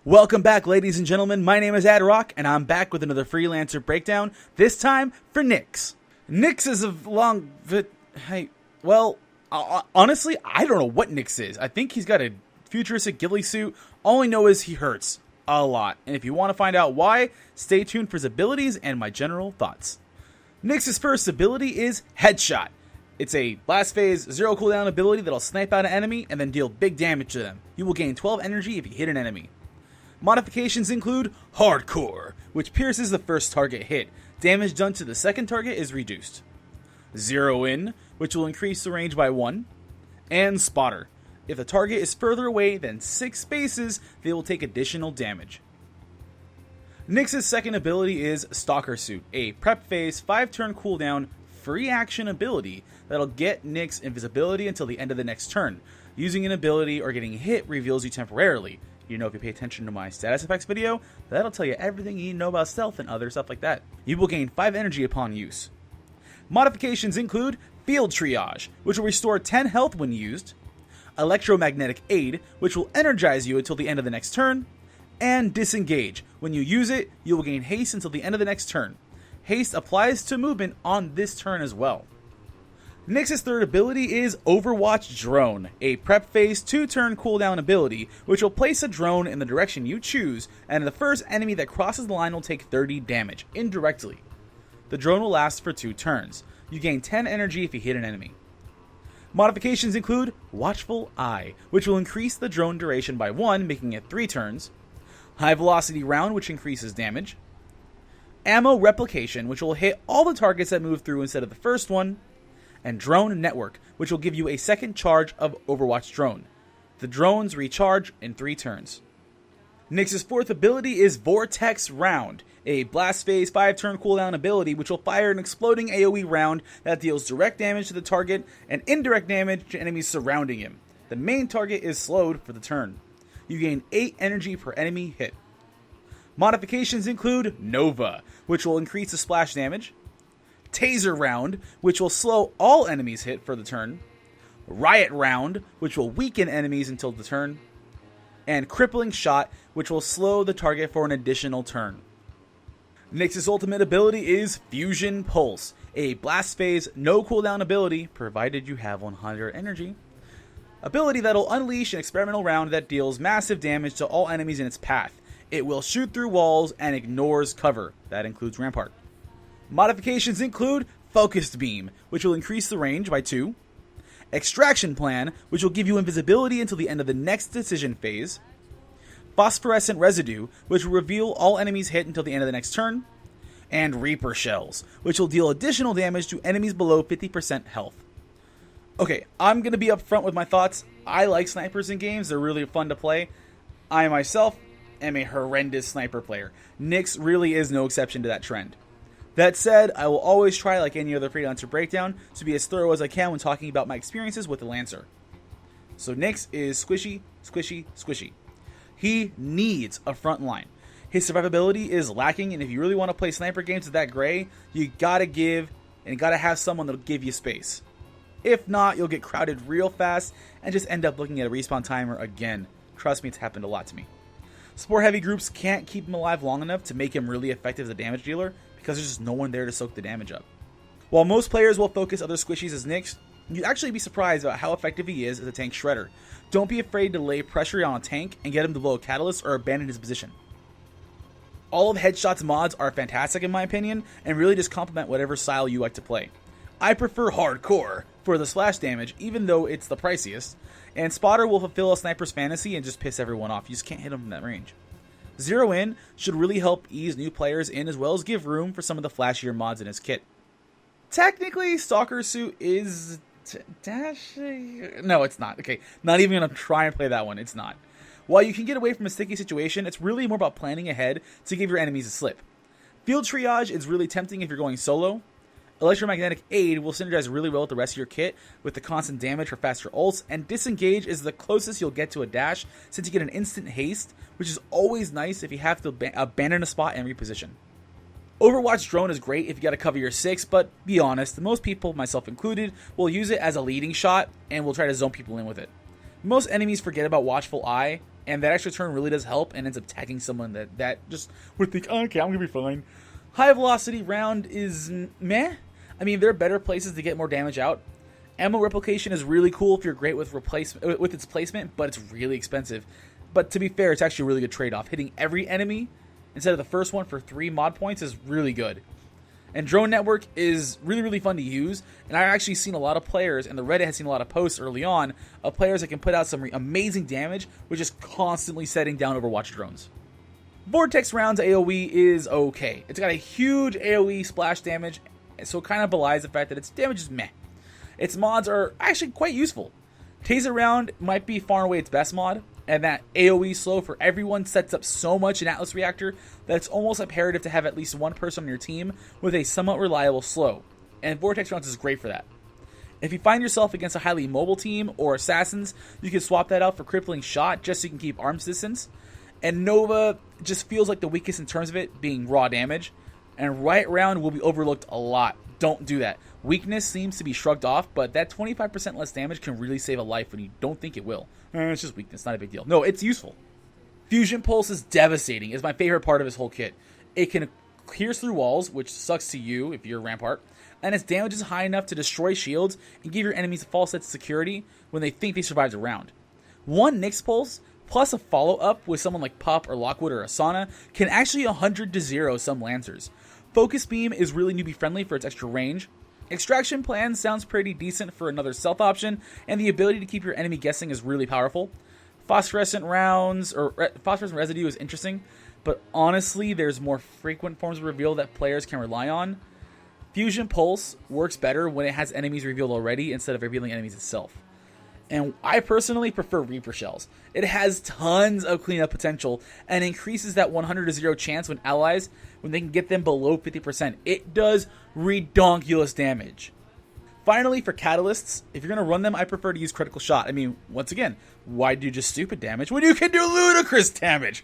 Welcome back, ladies and gentlemen. My name is Adrock, and I'm back with another Freelancer breakdown, this time for NIX. NIX is a long... honestly, I don't know what NIX is. I think he's got a futuristic ghillie suit. All I know is he hurts a lot. And if you want to find out why, stay tuned for his abilities and my general thoughts. NIX's first ability is Headshot. It's a blast phase, 0 cooldown ability that'll snipe out an enemy and then deal big damage to them. You will gain 12 energy if you hit an enemy. Modifications include Hardcore, which pierces the first target hit. Damage done to the second target is reduced. Zero In, which will increase the range by 1. And Spotter. If the target is further away than 6 spaces, they will take additional damage. NIX's second ability is Stalker Suit, a prep phase 5-turn cooldown free action ability that'll get NIX invisibility until the end of the next turn. Using an ability or getting hit reveals you temporarily. You know, if you pay attention to my status effects video, that'll tell you everything you need to know about stealth and other stuff like that. You will gain 5 energy upon use. Modifications include Field Triage, which will restore 10 health when used, Electromagnetic Aid, which will energize you until the end of the next turn, and Disengage. When you use it, you will gain haste until the end of the next turn. Haste applies to movement on this turn as well. NIX's third ability is Overwatch Drone, a prep phase 2-turn cooldown ability, which will place a drone in the direction you choose, and the first enemy that crosses the line will take 30 damage, indirectly. The drone will last for 2 turns. You gain 10 energy if you hit an enemy. Modifications include Watchful Eye, which will increase the drone duration by 1, making it 3 turns, High Velocity Round, which increases damage, Ammo Replication, which will hit all the targets that move through instead of the first one, and Drone Network, which will give you a second charge of Overwatch Drone. The drones recharge in 3 turns. NIX's fourth ability is Vortex Round, a blast phase 5-turn cooldown ability which will fire an exploding AoE round that deals direct damage to the target and indirect damage to enemies surrounding him. The main target is slowed for the turn. You gain 8 energy per enemy hit. Modifications include Nova, which will increase the splash damage, Taser Round, which will slow all enemies hit for the turn, Riot Round, which will weaken enemies until the turn, and Crippling Shot, which will slow the target for an additional turn. NIX's ultimate ability is Fusion Pulse, a blast phase no cooldown ability, provided you have 100 energy. Ability that'll unleash an experimental round that deals massive damage to all enemies in its path. It will shoot through walls and ignores cover. That includes Rampart. Modifications include Focused Beam, which will increase the range by 2, Extraction Plan, which will give you invisibility until the end of the next decision phase, Phosphorescent Residue, which will reveal all enemies hit until the end of the next turn, and Reaper Shells, which will deal additional damage to enemies below 50% health. Okay, I'm going to be upfront with my thoughts. I like snipers in games, they're really fun to play. I myself am a horrendous sniper player. NIX really is no exception to that trend. That said, I will always try, like any other Freelancer breakdown, to be as thorough as I can when talking about my experiences with the Lancer. So NIX is squishy, squishy, squishy. He needs a front line. His survivability is lacking, and if you really want to play sniper games with that gray, you gotta have someone that'll give you space. If not, you'll get crowded real fast and just end up looking at a respawn timer again. Trust me, it's happened a lot to me. Support heavy groups can't keep him alive long enough to make him really effective as a damage dealer, because there's just no one there to soak the damage up. While most players will focus other squishies as NIX, you'd actually be surprised about how effective he is as a tank shredder. Don't be afraid to lay pressure on a tank and get him to blow a catalyst or abandon his position. All of Headshot's mods are fantastic in my opinion, and really just complement whatever style you like to play. I prefer Hardcore for the splash damage, even though it's the priciest, and Spotter will fulfill a sniper's fantasy and just piss everyone off. You just can't hit them from that range. Zero In should really help ease new players in, as well as give room for some of the flashier mods in his kit. Technically, Stalker Suit is dashing. No, it's not. Okay, not even going to try and play that one. It's not. While you can get away from a sticky situation, it's really more about planning ahead to give your enemies a slip. Field Triage is really tempting if you're going solo. Electromagnetic Aid will synergize really well with the rest of your kit with the constant damage for faster ults, and Disengage is the closest you'll get to a dash since you get an instant haste, which is always nice if you have to abandon a spot and reposition. Overwatch Drone is great if you gotta cover your 6, but be honest, most people, myself included, will use it as a leading shot and will try to zone people in with it. Most enemies forget about Watchful Eye, And that extra turn really does help and ends up tagging someone that just would think, oh, okay, I'm going to be fine. High velocity round is meh. I mean, there are better places to get more damage out. Ammo replication is really cool if you're great with its placement, but it's really expensive. But to be fair, it's actually a really good trade-off. Hitting every enemy instead of the first one for 3 mod points is really good. And Drone Network is really, really fun to use. And I've actually seen a lot of players, and the Reddit has seen a lot of posts early on, of players that can put out some amazing damage with just constantly setting down Overwatch drones. Vortex Round's AoE is okay. It's got a huge AoE splash damage, so it kind of belies the fact that its damage is meh. Its mods are actually quite useful. Taser Round might be far and away its best mod, and that AoE slow for everyone sets up so much in Atlas Reactor that it's almost imperative to have at least one person on your team with a somewhat reliable slow, and Vortex Rounds is great for that. If you find yourself against a highly mobile team or assassins, you can swap that out for Crippling Shot just so you can keep arms distance. And Nova just feels like the weakest in terms of it being raw damage, and Riot Round will be overlooked a lot. Don't do that. Weakness seems to be shrugged off, but that 25% less damage can really save a life when you don't think it will. It's just weakness, not a big deal. No, it's useful. Fusion Pulse is devastating. It's my favorite part of his whole kit. It can pierce through walls, which sucks to you if you're Rampart, and its damage is high enough to destroy shields and give your enemies a false sense of security when they think they survived a round. One NIX Pulse plus a follow-up with someone like Pup or Lockwood or Asana can actually 100 to 0 some Lancers. Focus Beam is really newbie friendly for its extra range. Extraction Plan sounds pretty decent for another stealth option, and the ability to keep your enemy guessing is really powerful. Phosphorescent rounds, or Phosphorescent Residue is interesting, but honestly there's more frequent forms of reveal that players can rely on. Fusion Pulse works better when it has enemies revealed already instead of revealing enemies itself. And I personally prefer Reaper Shells. It has tons of cleanup potential and increases that 100 to 0 chance when they can get them below 50%. It does redonkulous damage. Finally, for catalysts, if you're going to run them, I prefer to use Critical Shot. I mean, once again, why do just stupid damage when you can do ludicrous damage?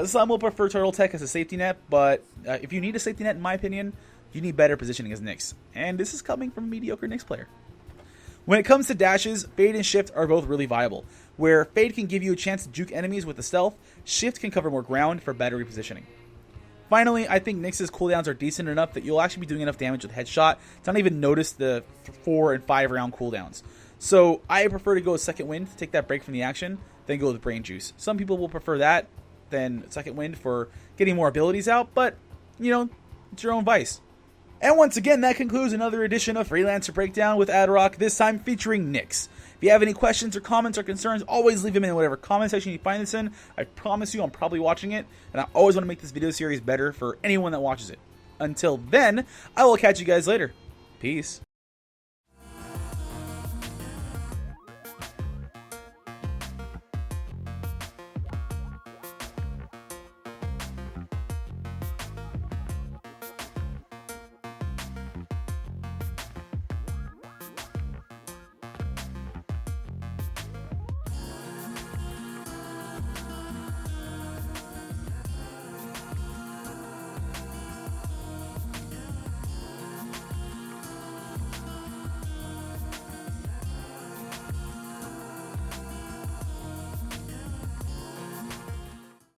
Some will prefer Turtle Tech as a safety net, but if you need a safety net, in my opinion, you need better positioning as NIX. And this is coming from a mediocre NIX player. When it comes to dashes, Fade and Shift are both really viable. Where Fade can give you a chance to juke enemies with the stealth, Shift can cover more ground for better repositioning. Finally, I think NIX's cooldowns are decent enough that you'll actually be doing enough damage with Headshot to not even notice the 4 and 5 round cooldowns. So I prefer to go with Second Wind to take that break from the action, then go with Brain Juice. Some people will prefer that than Second Wind for getting more abilities out, but, you know, it's your own vice. And once again, that concludes another edition of Freelancer Breakdown with Adrock, this time featuring NIX. If you have any questions or comments or concerns, always leave them in whatever comment section you find this in. I promise you I'm probably watching it, and I always want to make this video series better for anyone that watches it. Until then, I will catch you guys later. Peace.